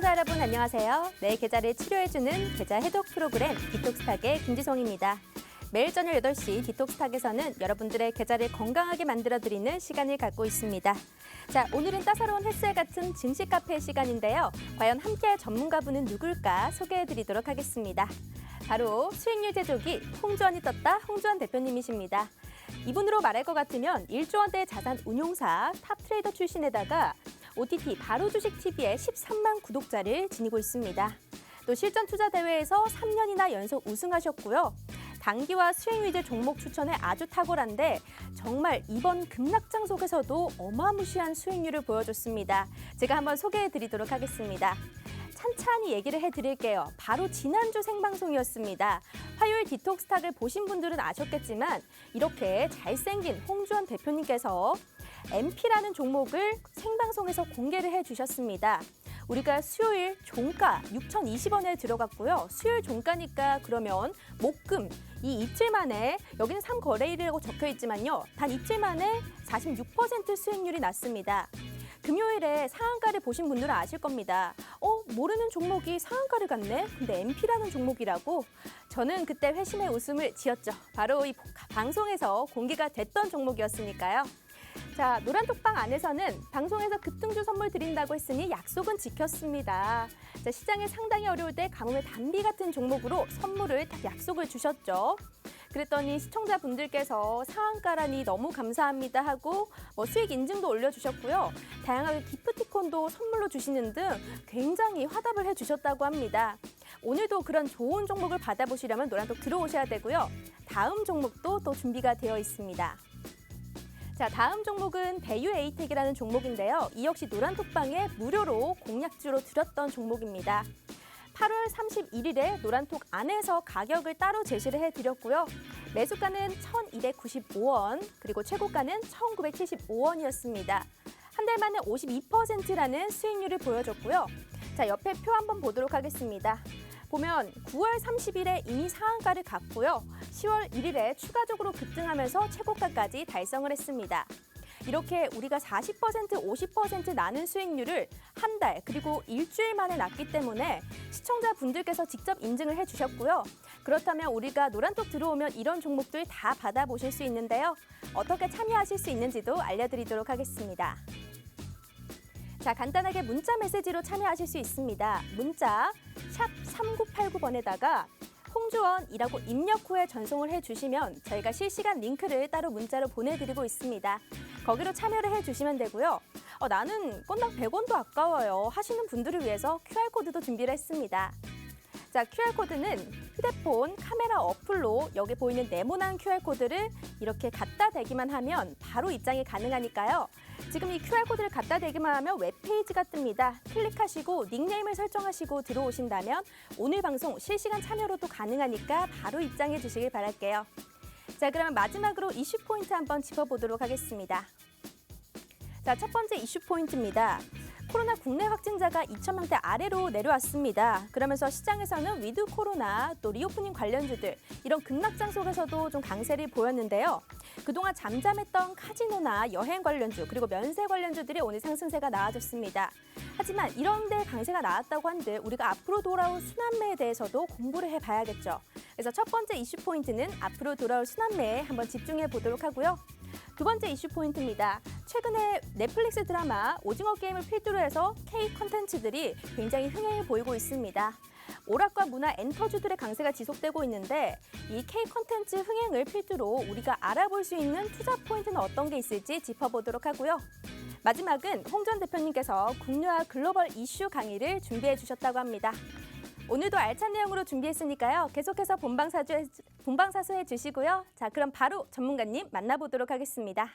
시청자 여러분 안녕하세요. 내 계좌를 치료해주는 계좌 해독 프로그램 디톡스탁의 김지송입니다. 매일 저녁 8시 디톡스탁에서는 여러분들의 계좌를 건강하게 만들어드리는 시간을 갖고 있습니다. 자, 오늘은 따사로운 햇살 같은 증시 카페 시간인데요. 과연 함께할 전문가분은 누굴까 소개해드리도록 하겠습니다. 바로 수익률 제조기 홍주원이 떴다 홍주원 대표님이십니다. 이분으로 말할 것 같으면 1조 원대 자산 운용사 탑트레이더 출신에다가 OTT 바로 주식 TV에 13만 구독자를 지니고 있습니다. 또 실전 투자 대회에서 3년이나 연속 우승하셨고요. 단기와 수익 위주 종목 추천에 아주 탁월한데 정말 이번 급락장 속에서도 어마무시한 수익률을 보여줬습니다. 제가 한번 소개해드리도록 하겠습니다. 찬찬히 얘기를 해드릴게요. 바로 지난주 생방송이었습니다. 화요일 디톡스탁을 보신 분들은 아셨겠지만 이렇게 잘생긴 홍주원 대표님께서 MP라는 종목을 생방송에서 공개를 해주셨습니다. 우리가 수요일 종가 6,020원에 들어갔고요. 수요일 종가니까 그러면 목금 이 이틀 만에 여기는 3거래일이라고 적혀 있지만요. 단 이틀 만에 46% 수익률이 났습니다. 금요일에 상한가를 보신 분들은 아실 겁니다. 모르는 종목이 상한가를 갔네? 근데 MP라는 종목이라고? 저는 그때 회심의 웃음을 지었죠. 바로 이 방송에서 공개가 됐던 종목이었으니까요. 자, 노란톡방 안에서는 방송에서 급등주 선물 드린다고 했으니 약속은 지켰습니다. 자, 시장이 상당히 어려울 때 가뭄의 단비 같은 종목으로 선물을 딱 약속을 주셨죠. 그랬더니 시청자분들께서 상한가라니 너무 감사합니다 하고 수익 인증도 올려주셨고요. 다양하게 기프티콘도 선물로 주시는 등 굉장히 화답을 해주셨다고 합니다. 오늘도 그런 좋은 종목을 받아보시려면 노란톡 들어오셔야 되고요. 다음 종목도 또 준비가 되어 있습니다. 자, 다음 종목은 대유 에이텍이라는 종목인데요. 이 역시 노란톡방에 무료로 공략주로 드렸던 종목입니다. 8월 31일에 노란톡 안에서 가격을 따로 제시를 해드렸고요. 매수가는 1,295원, 그리고 최고가는 1,975원이었습니다. 한 달 만에 52%라는 수익률을 보여줬고요. 자, 옆에 표 한번 보도록 하겠습니다. 보면 9월 30일에 이미 상한가를 갔고요. 10월 1일에 추가적으로 급등하면서 최고가까지 달성을 했습니다. 이렇게 우리가 40%, 50% 나는 수익률을 한 달 그리고 일주일 만에 났기 때문에 시청자분들께서 직접 인증을 해주셨고요. 그렇다면 우리가 노란톡 들어오면 이런 종목들 다 받아보실 수 있는데요. 어떻게 참여하실 수 있는지도 알려드리도록 하겠습니다. 자, 간단하게 문자 메시지로 참여하실 수 있습니다. 문자 샵 3989번에다가 홍주원이라고 입력 후에 전송을 해주시면 저희가 실시간 링크를 따로 문자로 보내드리고 있습니다. 거기로 참여를 해주시면 되고요. 나는 건당 100원도 아까워요 하시는 분들을 위해서 QR코드도 준비를 했습니다. 자, QR코드는 휴대폰 카메라 어플로 여기 보이는 네모난 QR코드를 이렇게 갖다 대기만 하면 바로 입장이 가능하니까요. 지금 이 QR코드를 갖다 대기만 하면 웹페이지가 뜹니다. 클릭하시고 닉네임을 설정하시고 들어오신다면 오늘 방송 실시간 참여로도 가능하니까 바로 입장해 주시길 바랄게요. 자, 그러면 마지막으로 이슈 포인트 한번 짚어보도록 하겠습니다. 자, 첫 번째 이슈 포인트입니다. 코로나 국내 확진자가 2,000명대 아래로 내려왔습니다. 그러면서 시장에서는 위드 코로나 또 리오프닝 관련주들 이런 급락장 속에서도 좀 강세를 보였는데요. 그동안 잠잠했던 카지노나 여행 관련주 그리고 면세 관련주들이 오늘 상승세가 나와줬습니다. 하지만 이런 데 강세가 나왔다고 한들 우리가 앞으로 돌아올 순환매에 대해서도 공부를 해봐야겠죠. 그래서 첫 번째 이슈 포인트는 앞으로 돌아올 순환매에 한번 집중해 보도록 하고요. 두 번째 이슈 포인트입니다. 최근에 넷플릭스 드라마 오징어 게임을 필두로 해서 K 콘텐츠들이 굉장히 흥행을 보이고 있습니다. 오락과 문화 엔터주들의 강세가 지속되고 있는데 이 K 콘텐츠 흥행을 필두로 우리가 알아볼 수 있는 투자 포인트는 어떤 게 있을지 짚어보도록 하고요. 마지막은 홍주원 대표님께서 국내와 글로벌 이슈 강의를 준비해 주셨다고 합니다. 오늘도 알찬 내용으로 준비했으니까요. 계속해서 본방사수해 주시고요. 자, 그럼 바로 전문가님 만나보도록 하겠습니다.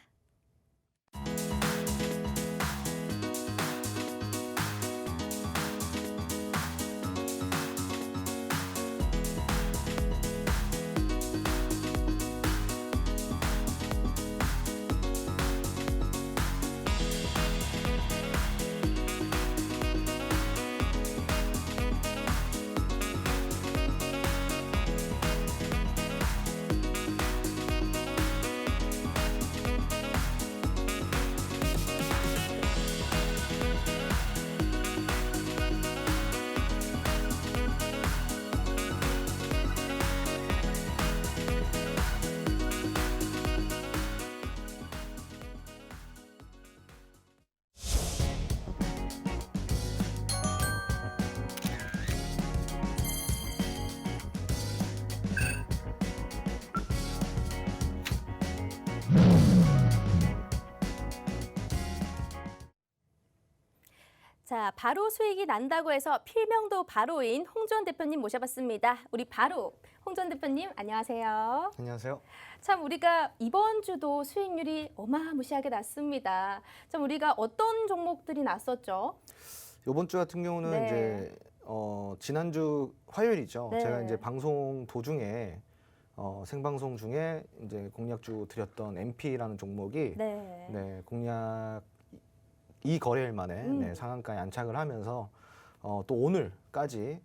자, 바로 수익이 난다고 해서 필명도 바로인 홍주원 대표님 모셔봤습니다. 우리 바로 홍주원 대표님 안녕하세요. 안녕하세요. 참 우리가 이번 주도 수익률이 어마무시하게 났습니다. 참 우리가 어떤 종목들이 났었죠? 이번 주 같은 경우는 네. 이제 지난주 화요일이죠. 네. 제가 이제 방송 도중에 생방송 중에 이제 공략주 드렸던 MP라는 종목이 네. 공략 이 거래일 만에 상한가에 안착을 하면서 또 오늘까지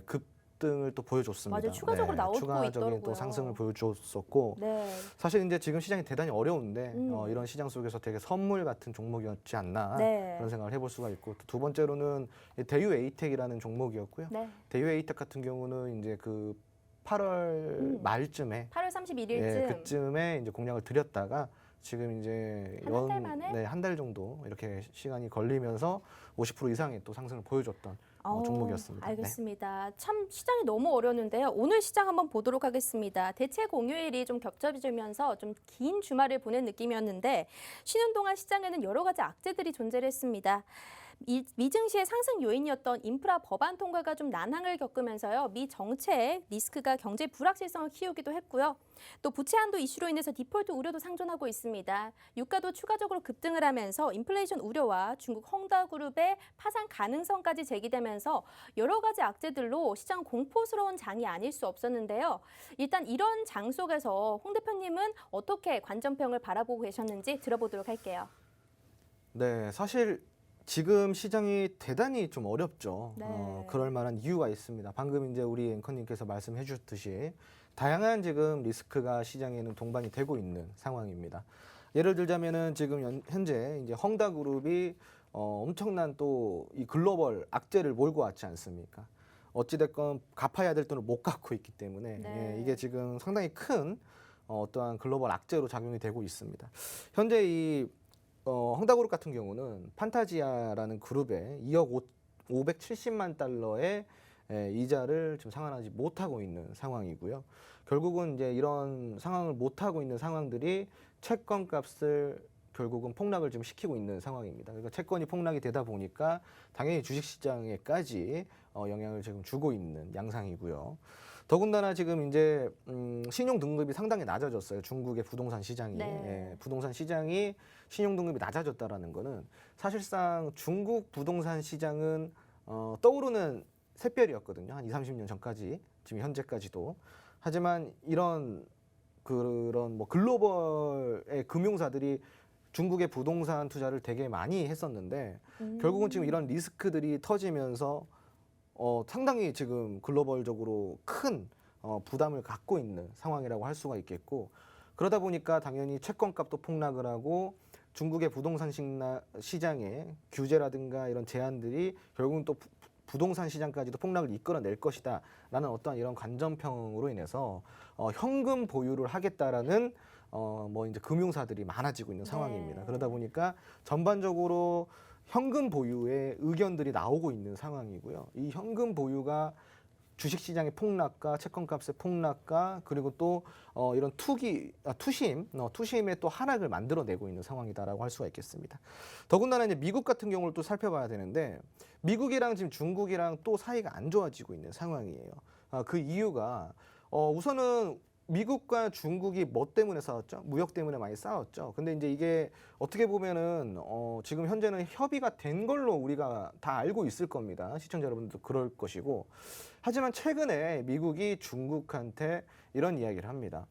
급등을 또 보여줬습니다. 맞아요. 추가적으로 나오고 추가적인 있더라고요. 또 상승을 보여줬었고 네. 사실 이제 지금 시장이 대단히 어려운데 이런 시장 속에서 되게 선물 같은 종목이었지 않나 네. 그런 생각을 해볼 수가 있고 또 두 번째로는 대유 에이텍이라는 종목이었고요. 네. 대유 에이텍 같은 경우는 이제 그 8월 말쯤에 8월 31일쯤 예, 그쯤에 이제 공략을 드렸다가 지금 이제 한 달 만에? 한 달 정도 이렇게 시간이 걸리면서 50% 이상의 또 상승을 보여줬던 종목이었습니다. 알겠습니다. 참 시장이 너무 어려웠는데요. 오늘 시장 한번 보도록 하겠습니다. 대체 공휴일이 좀 겹쳐지면서 좀 긴 주말을 보낸 느낌이었는데 쉬는 동안 시장에는 여러 가지 악재들이 존재를 했습니다. 미증시의 상승 요인이었던 인프라 법안 통과가 좀 난항을 겪으면서요. 미 정책 리스크가 경제 불확실성을 키우기도 했고요. 또 부채 한도 이슈로 인해서 디폴트 우려도 상존하고 있습니다. 유가도 추가적으로 급등을 하면서 인플레이션 우려와 중국 헝다그룹의 파산 가능성까지 제기되면서 여러 가지 악재들로 시장 공포스러운 장이 아닐 수 없었는데요. 일단 이런 장 속에서 홍 대표님은 어떻게 관전평을 바라보고 계셨는지 들어보도록 할게요. 네, 사실 지금 시장이 대단히 좀 어렵죠. 네. 그럴 만한 이유가 있습니다. 방금 이제 우리 앵커님께서 말씀해 주셨듯이 다양한 지금 리스크가 시장에는 동반이 되고 있는 상황입니다. 예를 들자면은 지금 현재 이제 헝다그룹이 엄청난 또 이 글로벌 악재를 몰고 왔지 않습니까? 어찌됐건 갚아야 될 돈을 못 갚고 있기 때문에 네. 이게 지금 상당히 큰 어떠한 글로벌 악재로 작용이 되고 있습니다. 현재 이 헝다그룹 같은 경우는 판타지아라는 그룹에 2억 570만 달러의 이자를 지금 상환하지 못하고 있는 상황이고요. 결국은 이제 이런 상황을 못하고 있는 상황들이 채권 값을 결국은 폭락을 좀 시키고 있는 상황입니다. 그러니까 채권이 폭락이 되다 보니까 당연히 주식시장에까지 영향을 지금 주고 있는 양상이고요. 더군다나 지금 이제 신용 등급이 상당히 낮아졌어요. 중국의 부동산 시장이. 네. 예, 부동산 시장이 신용 등급이 낮아졌다라는 거는 사실상 중국 부동산 시장은 떠오르는 샛별이었거든요. 한 20-30년 전까지, 지금 현재까지도. 하지만 이런 그런 뭐 글로벌의 금융사들이 중국의 부동산 투자를 되게 많이 했었는데 결국은 지금 이런 리스크들이 터지면서 상당히 지금 글로벌적으로 큰 부담을 갖고 있는 상황이라고 할 수가 있겠고, 그러다 보니까 당연히 채권값도 폭락을 하고 중국의 부동산 시장의 규제라든가 이런 제한들이 결국은 또 부동산 시장까지도 폭락을 이끌어낼 것이다 라는 어떠한 이런 관전평으로 인해서 현금 보유를 하겠다라는 뭐 이제 금융사들이 많아지고 있는 상황입니다. 네. 그러다 보니까 전반적으로 현금 보유의 의견들이 나오고 있는 상황이고요. 이 현금 보유가 주식시장의 폭락과 채권값의 폭락과 그리고 또 이런 투심의 또 하락을 만들어내고 있는 상황이다라고 할 수가 있겠습니다. 더군다나 이제 미국 같은 경우를 또 살펴봐야 되는데 미국이랑 지금 중국이랑 또 사이가 안 좋아지고 있는 상황이에요. 그 이유가 우선은 미국과 중국이 뭐 때문에 싸웠죠? 무역 때문에 많이 싸웠죠. 근데 이제 이게 어떻게 보면은 지금 현재는 협의가 된 걸로 우리가 다 알고 있을 겁니다. 시청자 여러분들도 그럴 것이고. 하지만 최근에 미국이 중국한테 이런 이야기를 합니다.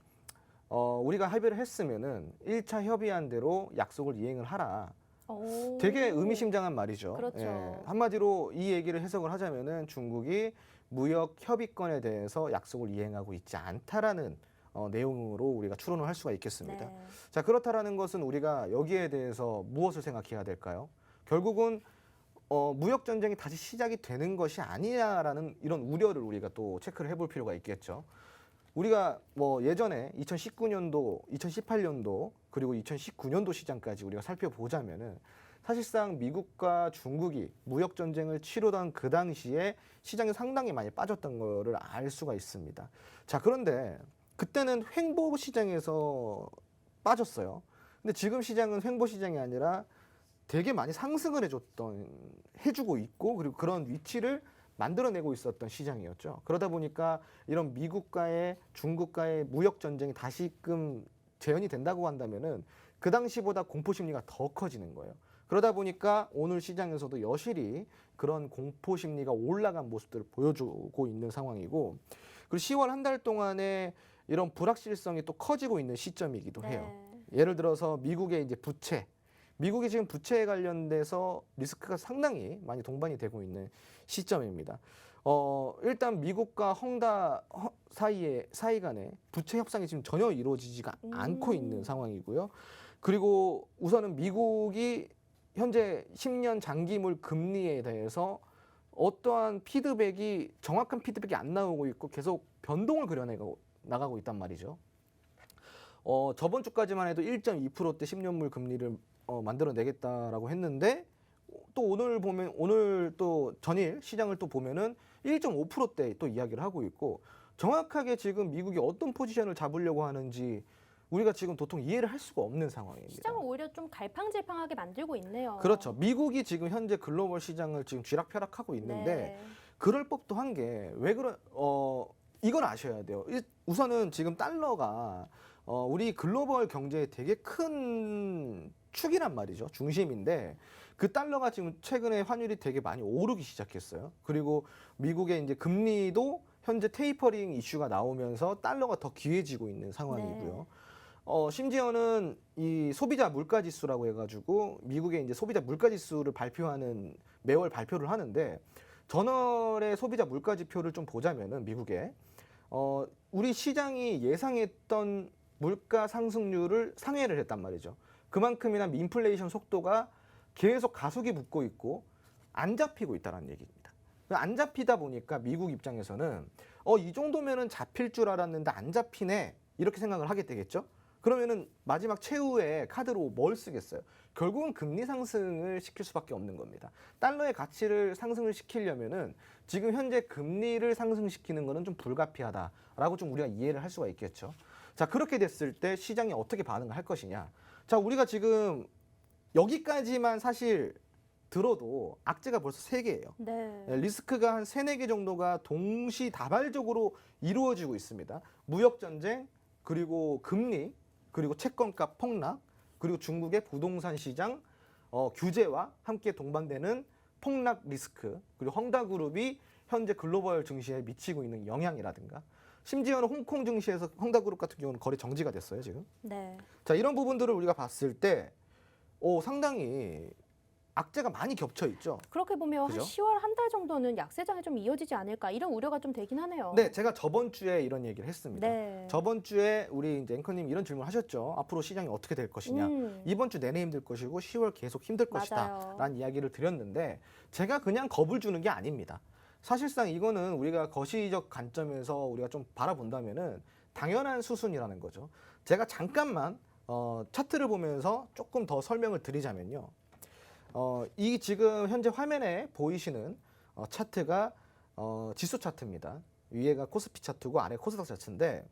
우리가 합의를 했으면은 1차 협의한 대로 약속을 이행을 하라. 되게 의미심장한 말이죠. 그렇죠. 예, 한마디로 이 얘기를 해석을 하자면은 중국이 무역 협의권에 대해서 약속을 이행하고 있지 않다라는 내용으로 우리가 추론을 할 수가 있겠습니다. 네. 자, 그렇다라는 것은 우리가 여기에 대해서 무엇을 생각해야 될까요? 결국은 무역 전쟁이 다시 시작이 되는 것이 아니냐라는 이런 우려를 우리가 또 체크를 해볼 필요가 있겠죠. 우리가 뭐 예전에 2019년도, 2018년도 그리고 2019년도 시장까지 우리가 살펴보자면은 사실상 미국과 중국이 무역 전쟁을 치르던 그 당시에 시장이 상당히 많이 빠졌던 거를 알 수가 있습니다. 자, 그런데 그때는 횡보 시장에서 빠졌어요. 근데 지금 시장은 횡보 시장이 아니라 되게 많이 상승을 해주고 있고 그리고 그런 위치를 만들어내고 있었던 시장이었죠. 그러다 보니까 이런 미국과의 중국과의 무역 전쟁이 다시금 재현이 된다고 한다면은 그 당시보다 공포 심리가 더 커지는 거예요. 그러다 보니까 오늘 시장에서도 여실히 그런 공포 심리가 올라간 모습들을 보여주고 있는 상황이고, 그리고 10월 한 달 동안에 이런 불확실성이 또 커지고 있는 시점이기도 해요. 예를 들어서 미국의 이제 부채, 미국이 지금 부채에 관련돼서 리스크가 상당히 많이 동반이 되고 있는 시점입니다. 일단 미국과 헝다 사이 간에 부채 협상이 지금 전혀 이루어지지가 않고 있는 상황이고요. 그리고 우선은 미국이 현재 10년 장기물 금리에 대해서 어떠한 정확한 피드백이 안 나오고 있고 계속 변동을 나가고 있단 말이죠. 저번 주까지만 해도 1.2%대 10년물 금리를 만들어내겠다라고 했는데 또 오늘 또 전일 시장을 또 보면은 1.5%대 또 이야기를 하고 있고, 정확하게 지금 미국이 어떤 포지션을 잡으려고 하는지 우리가 지금 도통 이해를 할 수가 없는 상황입니다. 시장을 오히려 좀 갈팡질팡하게 만들고 있네요. 그렇죠. 미국이 지금 현재 글로벌 시장을 지금 쥐락펴락하고 있는데 네. 그럴 법도 한 게 이건 아셔야 돼요. 우선은 지금 달러가 우리 글로벌 경제에 되게 큰 축이란 말이죠. 중심인데 그 달러가 지금 최근에 환율이 되게 많이 오르기 시작했어요. 그리고 미국의 이제 금리도 현재 테이퍼링 이슈가 나오면서 달러가 더 귀해지고 있는 상황이고요. 네. 심지어는 이 소비자 물가지수라고 해가지고 미국의 이제 소비자 물가지수를 매월 발표를 하는데, 전월의 소비자 물가지표를 좀 보자면은 미국에 우리 시장이 예상했던 물가 상승률을 상회를 했단 말이죠. 그만큼이나 인플레이션 속도가 계속 가속이 붙고 있고 안 잡히고 있다는 얘기입니다. 안 잡히다 보니까 미국 입장에서는 이 정도면은 잡힐 줄 알았는데 안 잡히네 이렇게 생각을 하게 되겠죠. 그러면은 마지막 최후의 카드로 뭘 쓰겠어요? 결국은 금리 상승을 시킬 수밖에 없는 겁니다. 달러의 가치를 상승을 시키려면은 지금 현재 금리를 상승시키는 거는 좀 불가피하다라고 좀 우리가 이해를 할 수가 있겠죠. 자, 그렇게 됐을 때 시장이 어떻게 반응을 할 것이냐. 자, 우리가 지금 여기까지만 사실 들어도 악재가 벌써 3개예요. 네. 리스크가 한 3, 4개 정도가 동시다발적으로 이루어지고 있습니다. 무역 전쟁, 그리고 금리, 그리고 채권값 폭락, 그리고 중국의 부동산 시장 규제와 함께 동반되는 폭락 리스크, 그리고 헝다그룹이 현재 글로벌 증시에 미치고 있는 영향이라든가, 심지어는 홍콩 증시에서 헝다그룹 같은 경우는 거래 정지가 됐어요, 지금. 네. 자, 이런 부분들을 우리가 봤을 때 상당히 악재가 많이 겹쳐 있죠. 그렇게 보면 그죠? 한 10월 한 달 정도는 약세장이 좀 이어지지 않을까 이런 우려가 좀 되긴 하네요. 네, 제가 저번 주에 이런 얘기를 했습니다. 네. 저번 주에 우리 이제 앵커님 이런 질문 하셨죠. 앞으로 시장이 어떻게 될 것이냐. 이번 주 내내 힘들 것이고 10월 계속 힘들 것이다. 맞아요. 라는 이야기를 드렸는데 제가 그냥 겁을 주는 게 아닙니다. 사실상 이거는 우리가 거시적 관점에서 우리가 좀 바라본다면은 당연한 수순이라는 거죠. 제가 잠깐만 차트를 보면서 조금 더 설명을 드리자면요. 이 지금 현재 화면에 보이시는 차트가 지수 차트입니다. 위에가 코스피 차트고 아래 코스닥 차트인데,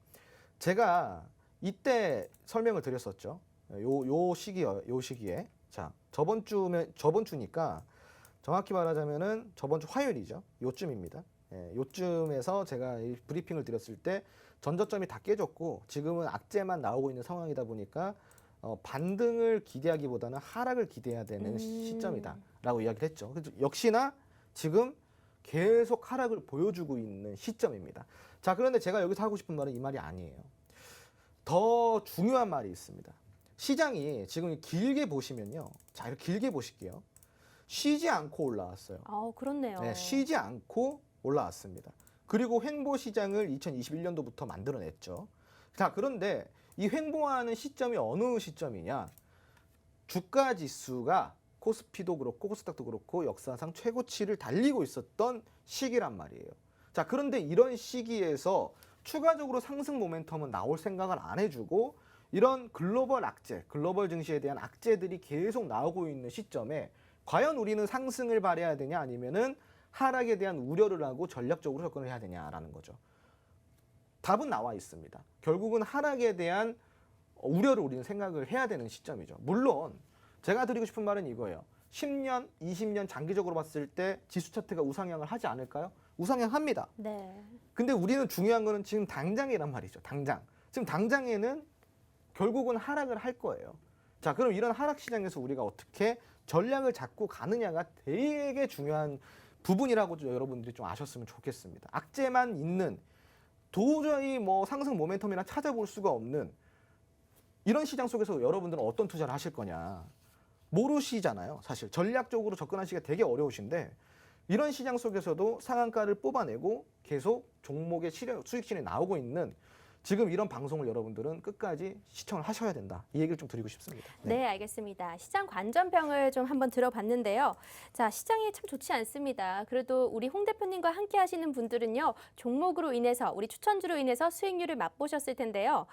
제가 이때 설명을 드렸었죠. 요 시기에. 자, 저번 주니까 정확히 말하자면은 저번 주 화요일이죠. 요쯤입니다. 요쯤에서 제가 이 브리핑을 드렸을 때 전저점이 다 깨졌고 지금은 악재만 나오고 있는 상황이다 보니까 반등을 기대하기보다는 하락을 기대해야 되는 시점이다라고 이야기를 했죠. 그래서 역시나 지금 계속 하락을 보여주고 있는 시점입니다. 자, 그런데 제가 여기서 하고 싶은 말은 이 말이 아니에요. 더 중요한 말이 있습니다. 시장이 지금 길게 보시면요. 자, 이렇게 길게 보실게요. 쉬지 않고 올라왔어요. 그렇네요. 네, 쉬지 않고 올라왔습니다. 그리고 횡보 시장을 2021년도부터 만들어냈죠. 자, 그런데 이 횡보하는 시점이 어느 시점이냐? 주가 지수가 코스피도 그렇고 코스닥도 그렇고 역사상 최고치를 달리고 있었던 시기란 말이에요. 자, 그런데 이런 시기에서 추가적으로 상승 모멘텀은 나올 생각을 안 해주고 이런 글로벌 악재, 글로벌 증시에 대한 악재들이 계속 나오고 있는 시점에 과연 우리는 상승을 바라야 되냐 아니면은 하락에 대한 우려를 하고 전략적으로 접근을 해야 되냐라는 거죠. 답은 나와 있습니다. 결국은 하락에 대한 우려를 우리는 생각을 해야 되는 시점이죠. 물론 제가 드리고 싶은 말은 이거예요. 10년, 20년 장기적으로 봤을 때 지수 차트가 우상향을 하지 않을까요? 우상향합니다. 네. 근데 우리는 중요한 거는 지금 당장이란 말이죠. 당장. 지금 당장에는 결국은 하락을 할 거예요. 자, 그럼 이런 하락 시장에서 우리가 어떻게 전략을 잡고 가느냐가 되게 중요한 부분이라고 좀 여러분들이 좀 아셨으면 좋겠습니다. 악재만 있는 도저히 뭐 상승 모멘텀이나 찾아볼 수가 없는 이런 시장 속에서 여러분들은 어떤 투자를 하실 거냐. 모르시잖아요. 사실 전략적으로 접근하시기가 되게 어려우신데 이런 시장 속에서도 상한가를 뽑아내고 계속 종목의 수익실이 나오고 있는 지금 이런 방송을 여러분들은 끝까지 시청을 하셔야 된다. 이 얘기를 좀 드리고 싶습니다. 네, 알겠습니다. 시장 관전평을 좀 한번 들어봤는데요. 자, 시장이 참 좋지 않습니다. 그래도 우리 홍 대표님과 함께 하시는 분들은요, 종목으로 인해서, 우리 추천주로 인해서 수익률을 맛보셨을 텐데요.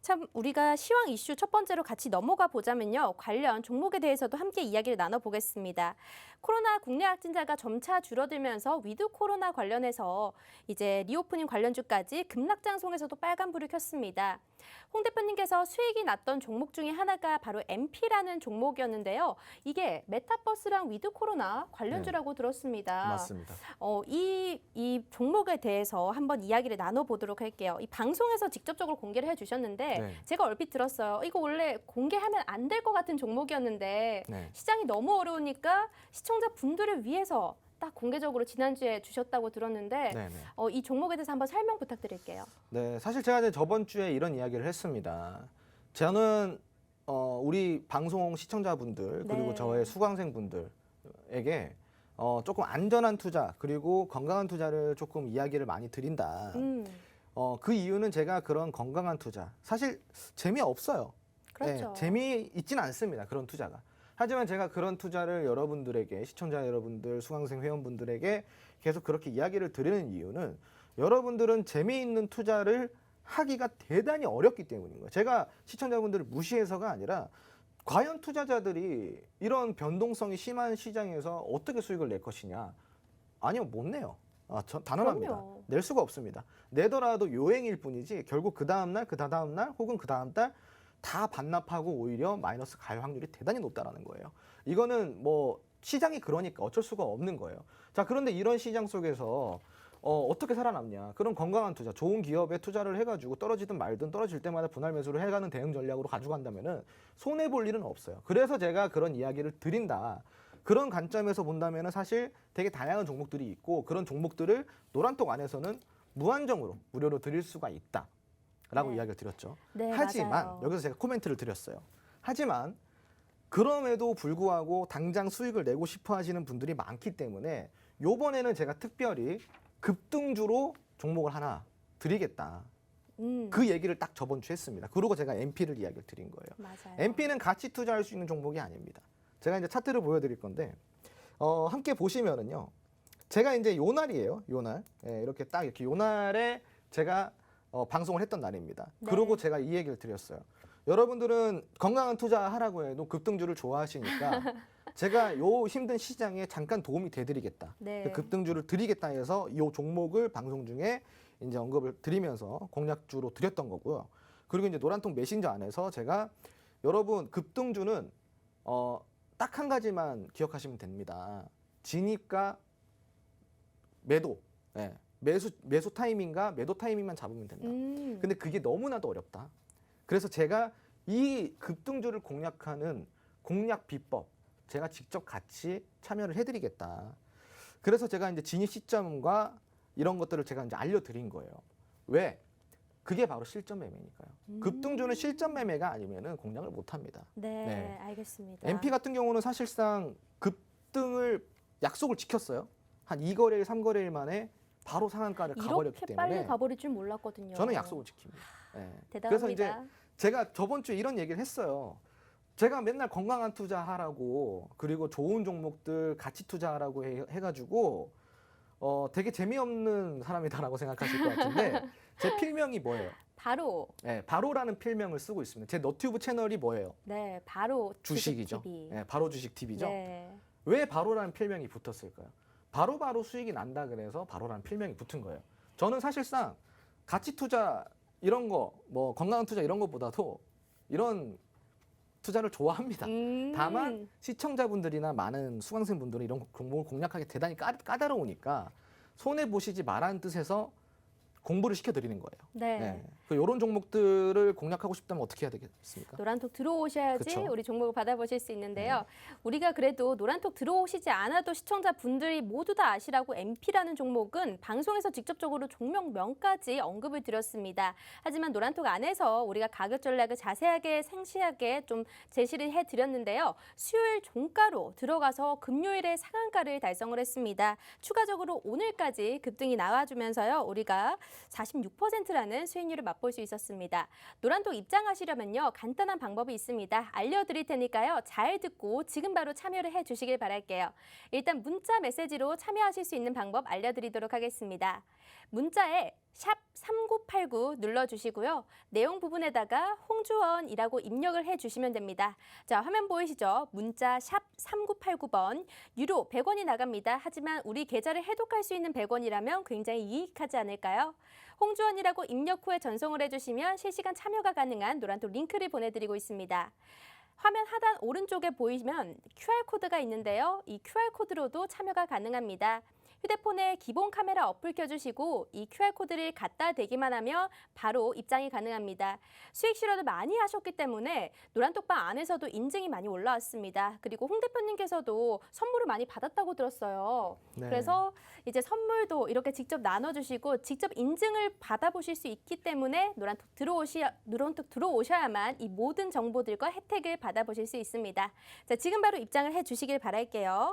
참 우리가 시황 이슈 첫 번째로 같이 넘어가 보자면요. 관련 종목에 대해서도 함께 이야기를 나눠보겠습니다. 코로나 국내 확진자가 점차 줄어들면서 위드 코로나 관련해서 이제 리오프닝 관련주까지 급락장송에서도 빨간불을 켰습니다. 홍 대표님께서 수익이 났던 종목 중에 하나가 바로 MP라는 종목이었는데요. 이게 메타버스랑 위드 코로나 관련주라고 들었습니다. 맞습니다. 이 종목에 대해서 한번 이야기를 나눠보도록 할게요. 이 방송에서 직접적으로 공개를 해주셨는데 네. 제가 얼핏 들었어요. 이거 원래 공개하면 안 될 것 같은 종목이었는데 네. 시장이 너무 어려우니까 시청자 분들을 위해서 딱 공개적으로 지난주에 주셨다고 들었는데 네네. 이 종목에 대해서 한번 설명 부탁드릴게요. 네, 사실 제가 이제 저번 주에 이런 이야기를 했습니다. 저는 우리 방송 시청자분들 그리고 네. 저의 수강생분들에게 조금 안전한 투자 그리고 건강한 투자를 조금 이야기를 많이 드린다. 그 이유는 제가 그런 건강한 투자 사실 재미없어요. 그렇죠. 재미있진 않습니다. 그런 투자가. 하지만 제가 그런 투자를 여러분들에게 시청자 여러분들 수강생 회원분들에게 계속 그렇게 이야기를 드리는 이유는 여러분들은 재미있는 투자를 하기가 대단히 어렵기 때문인 거예요. 제가 시청자분들을 무시해서가 아니라 과연 투자자들이 이런 변동성이 심한 시장에서 어떻게 수익을 낼 것이냐. 아니요, 못 내요. 단언합니다. 그럼요. 낼 수가 없습니다. 내더라도 요행일 뿐이지 결국 그 다음날, 그 다음날 혹은 그 다음 달 다 반납하고 오히려 마이너스 갈 확률이 대단히 높다라는 거예요. 이거는 뭐 시장이 그러니까 어쩔 수가 없는 거예요. 자, 그런데 이런 시장 속에서 어떻게 살아남냐? 그런 건강한 투자, 좋은 기업에 투자를 해가지고 떨어지든 말든 떨어질 때마다 분할 매수를 해가는 대응 전략으로 가져간다면은 손해 볼 일은 없어요. 그래서 제가 그런 이야기를 드린다. 그런 관점에서 본다면은 사실 되게 다양한 종목들이 있고 그런 종목들을 노란톡 안에서는 무한정으로 무료로 드릴 수가 있다. 라고 네. 이야기를 드렸죠. 네, 하지만 맞아요. 여기서 제가 코멘트를 드렸어요. 하지만 그럼에도 불구하고 당장 수익을 내고 싶어 하시는 분들이 많기 때문에 요번에는 제가 특별히 급등주로 종목을 하나 드리겠다. 그 얘기를 딱 저번 주에 했습니다. 그리고 제가 MP를 이야기를 드린 거예요. 맞아요. MP는 같이 투자할 수 있는 종목이 아닙니다. 제가 이제 차트를 보여드릴 건데 함께 보시면은요. 제가 이제 요 날이에요. 요 날. 이렇게 딱 이렇게 요 날에 제가 방송을 했던 날입니다. 네. 그리고 제가 이 얘기를 드렸어요. 여러분들은 건강한 투자하라고 해도 급등주를 좋아하시니까 제가 요 힘든 시장에 잠깐 도움이 되드리겠다. 네. 급등주를 드리겠다 해서 이 종목을 방송 중에 이제 언급을 드리면서 공략주로 드렸던 거고요. 그리고 이제 노란통 메신저 안에서 제가 여러분 급등주는 딱 한 가지만 기억하시면 됩니다. 진입과 매도. 네. 매수 타이밍과 매도 타이밍만 잡으면 된다. 근데 그게 너무나도 어렵다. 그래서 제가 이 급등주를 공략하는 공략 비법 제가 직접 같이 참여를 해드리겠다. 그래서 제가 이제 진입 시점과 이런 것들을 제가 이제 알려드린 거예요. 왜? 그게 바로 실전 매매니까요. 급등주는 실전 매매가 아니면은 공략을 못합니다. 네, 알겠습니다. MP 같은 경우는 사실상 급등을 약속을 지켰어요. 한 2거래일, 3거래일 만에 바로 상한가를 가버렸기 이렇게 때문에 빨리 가버릴 줄 몰랐거든요. 저는 약속을 지킵니다. 대단합니다. 그래서 이제 제가 저번 주에 이런 얘기를 했어요. 제가 맨날 건강한 투자하라고 그리고 좋은 종목들 같이 투자하라고 해가지고 되게 재미없는 사람이다라고 생각하실 것 같은데 제 필명이 뭐예요? 바로 바로라는 필명을 쓰고 있습니다. 제 너튜브 채널이 뭐예요? 네, 바로 주식이죠. TV. 바로 주식 TV죠. 네. 왜 바로라는 필명이 붙었을까요? 바로 수익이 난다 그래서 바로라는 필명이 붙은 거예요. 저는 사실상 가치 투자 이런 거, 뭐 건강한 투자 이런 것보다도 이런 투자를 좋아합니다. 음. 다만 시청자분들이나 많은 수강생분들은 이런 종목을 공략하기 대단히 까다로우니까 손해 보시지 말라는 뜻에서 공부를 시켜드리는 거예요. 네. 이런 종목들을 공략하고 싶다면 어떻게 해야 되겠습니까? 노란톡 들어오셔야지 그쵸. 우리 종목을 받아보실 수 있는데요. 우리가 그래도 노란톡 들어오시지 않아도 시청자분들이 모두 다 아시라고 MP라는 종목은 방송에서 직접적으로 종목명까지 언급을 드렸습니다. 하지만 노란톡 안에서 우리가 가격 전략을 자세하게 생시하게 좀 제시를 해드렸는데요. 수요일 종가로 들어가서 금요일에 상한가를 달성을 했습니다. 추가적으로 오늘까지 급등이 나와주면서요. 우리가 46%라는 수익률을 맛볼 수 있었습니다. 노란톡 입장하시려면요. 간단한 방법이 있습니다. 알려드릴 테니까요. 잘 듣고 지금 바로 참여를 해주시길 바랄게요. 일단 문자 메시지로 참여하실 수 있는 방법 알려드리도록 하겠습니다. 문자에 샵 3989 눌러주시고요. 내용 부분에다가 홍주원이라고 입력을 해주시면 됩니다. 자, 화면 보이시죠? 문자 샵 3989번 유료 100원이 나갑니다. 하지만 우리 계좌를 해독할 수 있는 100원이라면 굉장히 유익하지 않을까요? 홍주원이라고 입력 후에 전송을 해주시면 실시간 참여가 가능한 노란톡 링크를 보내드리고 있습니다. 화면 하단 오른쪽에 보이면 QR코드가 있는데요. 이 QR코드로도 참여가 가능합니다. 휴대폰에 기본 카메라 어플 켜주시고 이 QR코드를 갖다 대기만 하면 바로 입장이 가능합니다. 수익 실현을 많이 하셨기 때문에 노란톡방 안에서도 인증이 많이 올라왔습니다. 그리고 홍 대표님께서도 선물을 많이 받았다고 들었어요. 네. 그래서 이제 선물도 이렇게 직접 나눠주시고 직접 인증을 받아보실 수 있기 때문에 노란톡 들어오셔야만 이 모든 정보들과 혜택을 받아보실 수 있습니다. 자, 지금 바로 입장을 해주시길 바랄게요.